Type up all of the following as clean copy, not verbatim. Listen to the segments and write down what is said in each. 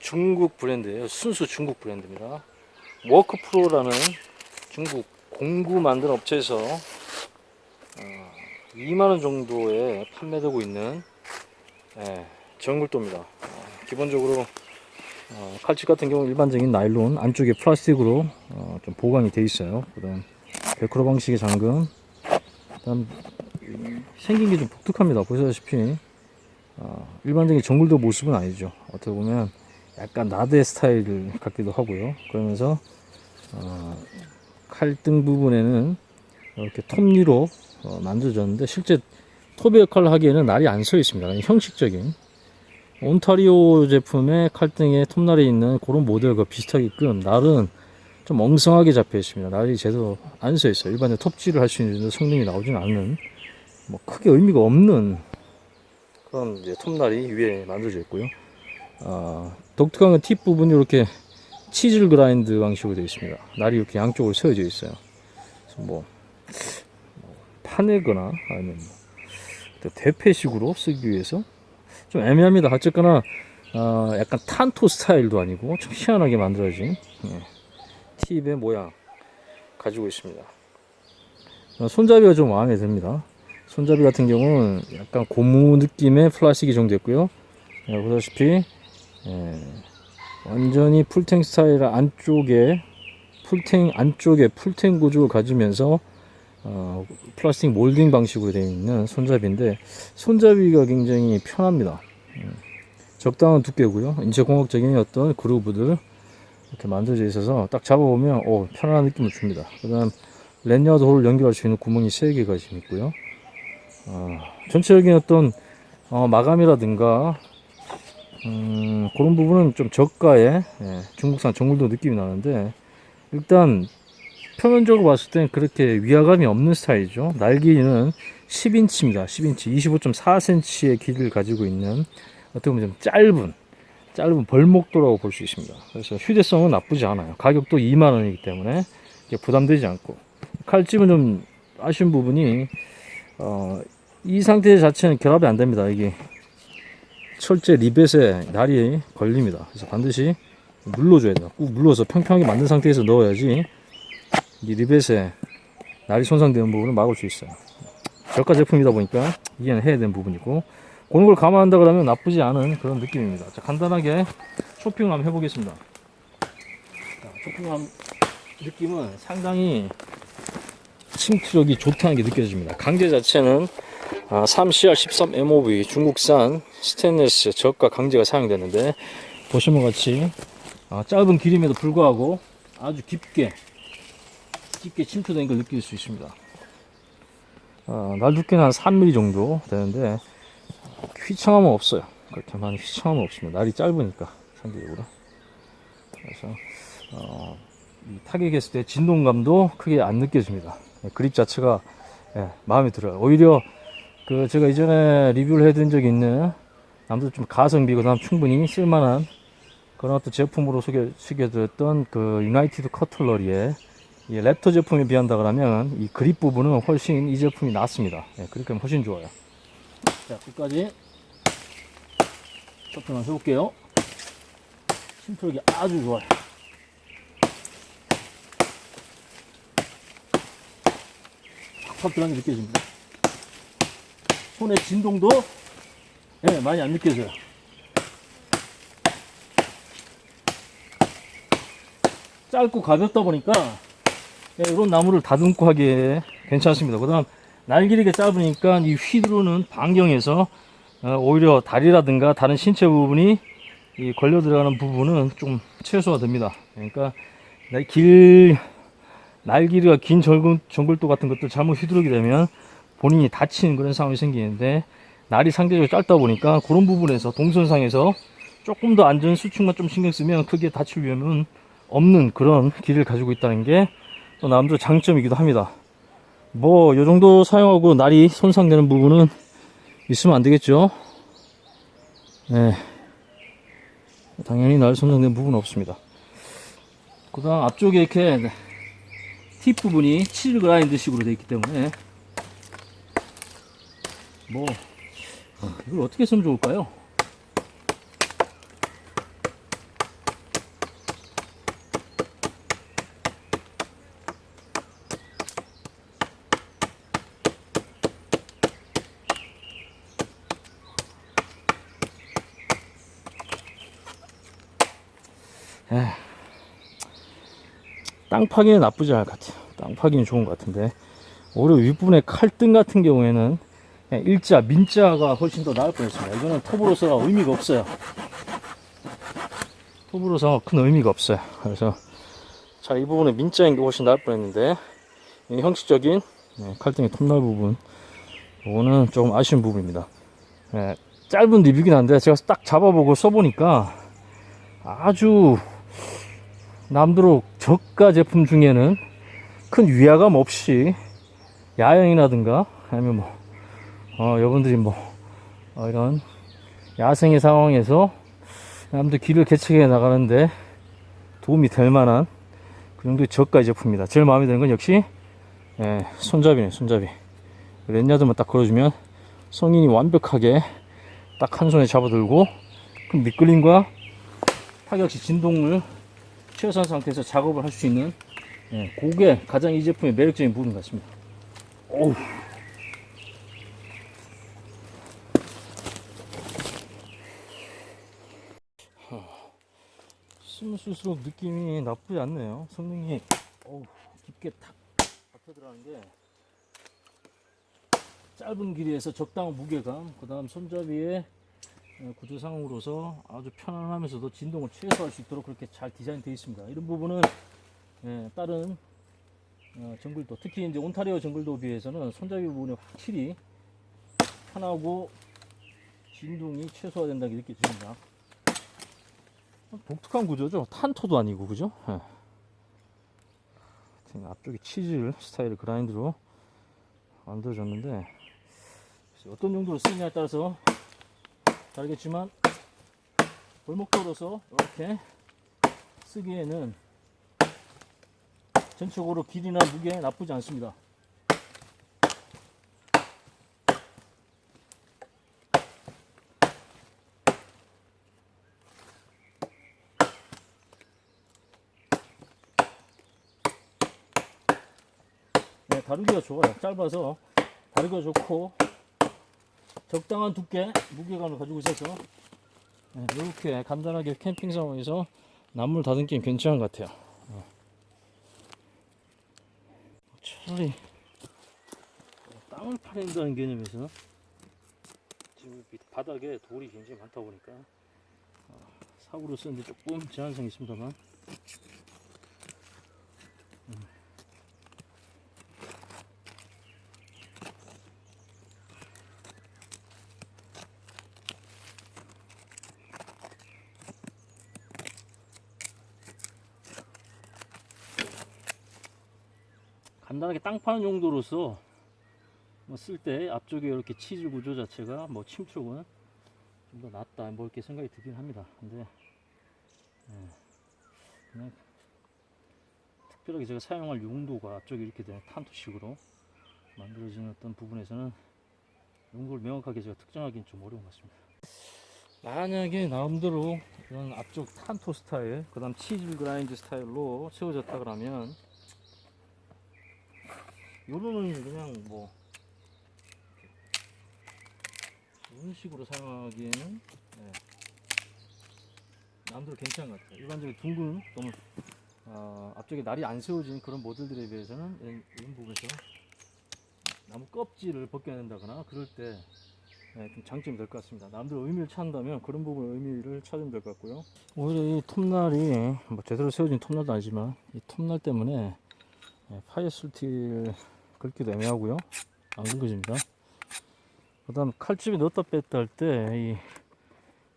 중국 브랜드예요. 순수 중국 브랜드입니다. 워크프로라는 중국 공구 만드는 업체에서 2만원 정도에 판매되고 있는 정글도입니다. 기본적으로 칼집 같은 경우 일반적인 나일론 안쪽에 플라스틱으로 좀 보강이 되어 있어요. 그다음 벨크로 방식의 잠금, 그다음 생긴 게 좀 독특합니다. 보시다시피 일반적인 정글도 모습은 아니죠. 어떻게 보면 약간 나대 스타일 같기도 하고요. 그러면서 칼등 부분에는 이렇게 톱니로 만들어졌는데 실제 톱의 역할을 하기에는 날이 안 서 있습니다. 형식적인 온타리오 제품의 칼등에 톱날이 있는 그런 모델과 비슷하게끔 날은 좀 엉성하게 잡혀 있습니다. 날이 제대로 안 서 있어요. 일반적인 톱질을 할 수 있는 성능이 나오진 않는, 뭐 크게 의미가 없는 그런 이제 톱날이 위에 만들어져 있고요. 독특한 건 팁 부분이 이렇게 치즐 그라인드 방식으로 되어 있습니다. 날이 이렇게 양쪽으로 세워져 있어요. 그래서 뭐 파내거나 아니면 대패식으로 쓰기 위해서 좀 애매합니다. 어쨌거나 약간 탄토 스타일도 아니고 좀 희한하게 만들어진 팁의 모양 가지고 있습니다. 손잡이가 좀 마음에 듭니다. 손잡이 같은 경우는 약간 고무 느낌의 플라스틱이 정됐고요. 보다시피 완전히 풀탱 스타일 안쪽에 풀탱 구조를 가지면서 플라스틱 몰딩 방식으로 되어 있는 손잡이인데 손잡이가 굉장히 편합니다. 적당한 두께고요. 인체공학적인 어떤 그루브들 이렇게 만들어져 있어서 딱 잡아보면 편안한 느낌을 줍니다. 그 다음 랜야드 홀을 연결할 수 있는 구멍이 3개가 지금 있고요. 전체적인 어떤 마감이라든가 그런 부분은 좀 저가의 중국산 정글도 느낌이 나는데, 일단 표면적으로 봤을 땐 그렇게 위화감이 없는 스타일이죠. 날길이는 10인치입니다. 10인치 25.4cm의 길이를 가지고 있는 어떻게 보면 좀 짧은 벌목도라고 볼 수 있습니다. 그래서 휴대성은 나쁘지 않아요. 가격도 2만원이기 때문에 부담되지 않고, 칼집은 좀 아쉬운 부분이 이 상태 자체는 결합이 안 됩니다. 이게 철제 리벳에 날이 걸립니다. 그래서 반드시 눌러줘야 돼요. 꾹 눌러서 평평하게 만든 상태에서 넣어야지 이 리벳에 날이 손상되는 부분을 막을 수 있어요. 저가 제품이다 보니까 이해는 해야 되는 부분이고, 그런 걸 감안한다 그러면 나쁘지 않은 그런 느낌입니다. 자, 간단하게 쇼핑을 한번 해보겠습니다. 자, 쇼핑한 느낌은 상당히 침투력이 좋다는 게 느껴집니다. 강제 자체는 3CR13MOV 중국산 스테인리스 저가 강제가 사용되는데, 보시면 같이 짧은 길임에도 불구하고 아주 깊게 침투된 걸 느낄 수 있습니다. 날 두께는 한 3mm 정도 되는데 휘청함은 없어요. 그렇게 많이 휘청함은 없습니다. 날이 짧으니까 상대적으로. 그래서 이 타격했을 때 진동감도 크게 안 느껴집니다. 그립 자체가 마음에 들어요. 오히려 제가 이전에 리뷰를 해드린 적이 있는 남들 좀 가성비가 충분히 쓸만한 그런 어떤 제품으로 소개해드렸던 그 유나이티드 커틀러리의 이 랩터 제품에 비한다 그러면 이 그립 부분은 훨씬 이 제품이 낫습니다. 그립감이 훨씬 좋아요. 자, 끝까지 쇼핑을 해볼게요. 침투력이 아주 좋아요. 팍팍 들어간 게 느껴집니다. 손의 진동도 많이 안 느껴져요. 짧고 가볍다 보니까 이런 나무를 다듬고 하기에 괜찮습니다. 그 다음 날 길이가 짧으니까 이 휘두르는 반경에서 오히려 다리라든가 다른 신체 부분이 걸려 들어가는 부분은 좀 최소화 됩니다. 그러니까 날 길이가 긴 정글도 같은 것들 잘못 휘두르게 되면 본인이 다치는 그런 상황이 생기는데, 날이 상대적으로 짧다 보니까 그런 부분에서 동선상에서 조금 더 안전 수축만 좀 신경 쓰면 크게 다칠 위험은 없는 그런 길을 가지고 있다는 게 또 나름대로 장점이기도 합니다. 뭐 요 정도 사용하고 날이 손상되는 부분은 있으면 안 되겠죠. 당연히 날 손상되는 부분은 없습니다. 그 다음 앞쪽에 이렇게 팁 부분이 치즈 그라인드 식으로 되어 있기 때문에 이걸 어떻게 쓰면 좋을까요? 에휴, 땅 파기는 나쁘지 않을 것 같아요. 땅 파기는 좋은 것 같은데 오히려 윗부분의 칼등 같은 경우에는 그냥 일자, 민자가 훨씬 더 나을 뻔했습니다. 이거는 톱으로서 의미가 없어요. 톱으로서 큰 의미가 없어요. 그래서 자, 이 부분에 민자인 게 훨씬 나을 뻔했는데 이 형식적인 칼등의 톱날 부분, 이거는 조금 아쉬운 부분입니다. 짧은 리뷰긴 한데 제가 딱 잡아보고 써보니까 아주 남도록 저가 제품 중에는 큰 위화감 없이 야영이라든가 아니면 여러분들이 이런 야생의 상황에서 남들 길을 개척해 나가는데 도움이 될 만한 그 정도의 저가 제품입니다. 제일 마음에 드는 건 역시 손잡이네. 손잡이 랜야드만 딱 걸어주면 성인이 완벽하게 딱 한 손에 잡아들고 그 미끌림과 타격 시 진동을 최소한 상태에서 작업을 할 수 있는 그게 가장 이 제품의 매력적인 부분 같습니다. 오우. 쓰면 쓸수록 느낌이 나쁘지 않네요. 성능이 깊게 탁 박혀 들어가는 게 짧은 길이에서 적당한 무게감, 그 다음 손잡이의 구조상으로서 아주 편안하면서도 진동을 최소화할 수 있도록 그렇게 잘 디자인되어 있습니다. 이런 부분은 다른 정글도, 특히 이제 온타리오 정글도에 비해서는 손잡이 부분이 확실히 편하고 진동이 최소화된다는 게 느껴집니다. 독특한 구조죠. 탄토도 아니고, 그죠? 앞쪽에 치질 스타일 그라인드로 만들어졌는데 어떤 정도로 쓰느냐에 따라서 다르겠지만 골목도로서 이렇게 쓰기에는 전적으로 길이나 무게 나쁘지 않습니다. 다루기가 좋아요. 짧아서 다루기가 좋고 적당한 두께, 무게감을 가지고 있어서 이렇게 간단하게 캠핑 상황에서 나물 다듬기는 괜찮은 것 같아요. 차라리 땅을 파낸다는 개념에서 지금 바닥에 돌이 굉장히 많다 보니까 사고로 쓰는데 조금 제한성이 있습니다만 간단하게 땅 파는 용도로서 쓸 때 앞쪽에 이렇게 치질 구조 자체가 침쪽은 좀 더 낫다 이렇게 생각이 들긴 합니다. 근데 그냥 특별하게 제가 사용할 용도가 앞쪽에 이렇게 된 탄토식으로 만들어진 어떤 부분에서는 용도를 명확하게 제가 특정하기는 좀 어려운 것 같습니다. 만약에 나름대로 이런 앞쪽 탄토 스타일, 그 다음 치질 그라인드 스타일로 세워졌다 그러면 요거는 그냥 이런 식으로 사용하기에는 남들로 괜찮은 것 같아요. 일반적으로 둥근 또는 앞쪽에 날이 안 세워진 그런 모델들에 비해서는 이런 부분에서 나무 껍질을 벗겨낸다거나 그럴 때 좀 장점이 될 것 같습니다. 남들 의미를 찾는다면 그런 부분의 의미를 찾으면 될 것 같고요. 오히려 이 톱날이 제대로 세워진 톱날도 아니지만 이 톱날 때문에 파이어 슬틸 긁기도 애매하고요. 안 긁어집니다. 그 다음 칼집에 넣었다 뺐다 할 때 이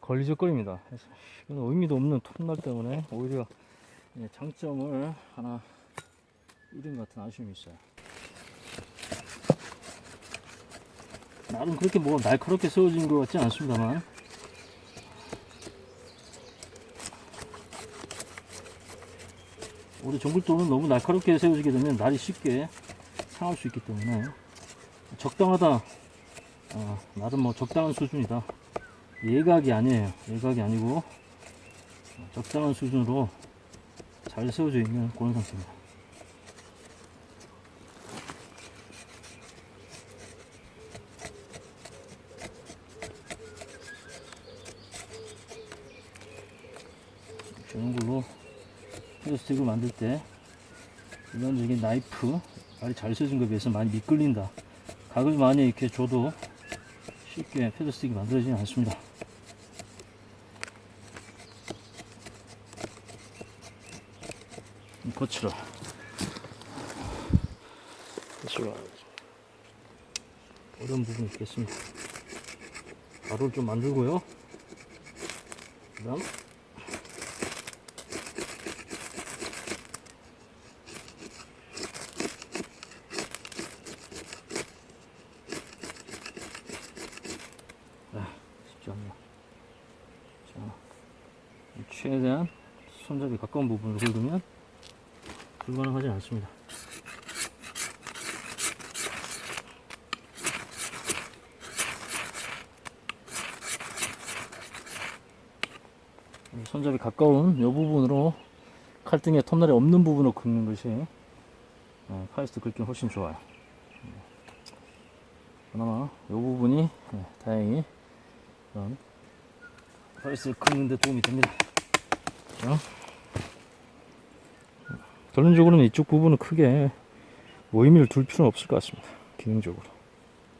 걸리적거립니다. 그래서 이건 의미도 없는 톱날 때문에 오히려 장점을 하나 잃은 것 같은 아쉬움이 있어요. 나름 그렇게 날카롭게 세워진 것 같지 않습니다만 우리 정글도는 너무 날카롭게 세워지게 되면 날이 쉽게 상할 수 있기 때문에 적당하다, 나름 적당한 수준이다. 예각이 아니에요. 예각이 아니고 적당한 수준으로 잘 세워져 있는 그런 상태입니다. 이런 걸로 헤어스틱을 만들 때 일반적인 나이프 알이 잘 써진 것에 비해서 많이 미끌린다. 각을 많이 이렇게 줘도 쉽게 패드스틱이 만들어지지 않습니다. 거칠어. 어려운 부분이 있겠습니다. 가루를 좀 만들고요. 그 다음 쉽지 않네요. 자, 최대한 손잡이 가까운 부분을 긁으면 불가능하지 않습니다. 손잡이 가까운 이 부분으로 칼등에 톱날이 없는 부분으로 긁는 것이 파이스트 긁기는 훨씬 좋아요. 그나마 이 부분이 다행히 파이스트를 긁는 데 도움이 됩니다. 결론적으로는 이쪽 부분은 크게 모임을 둘 필요는 없을 것 같습니다. 기능적으로.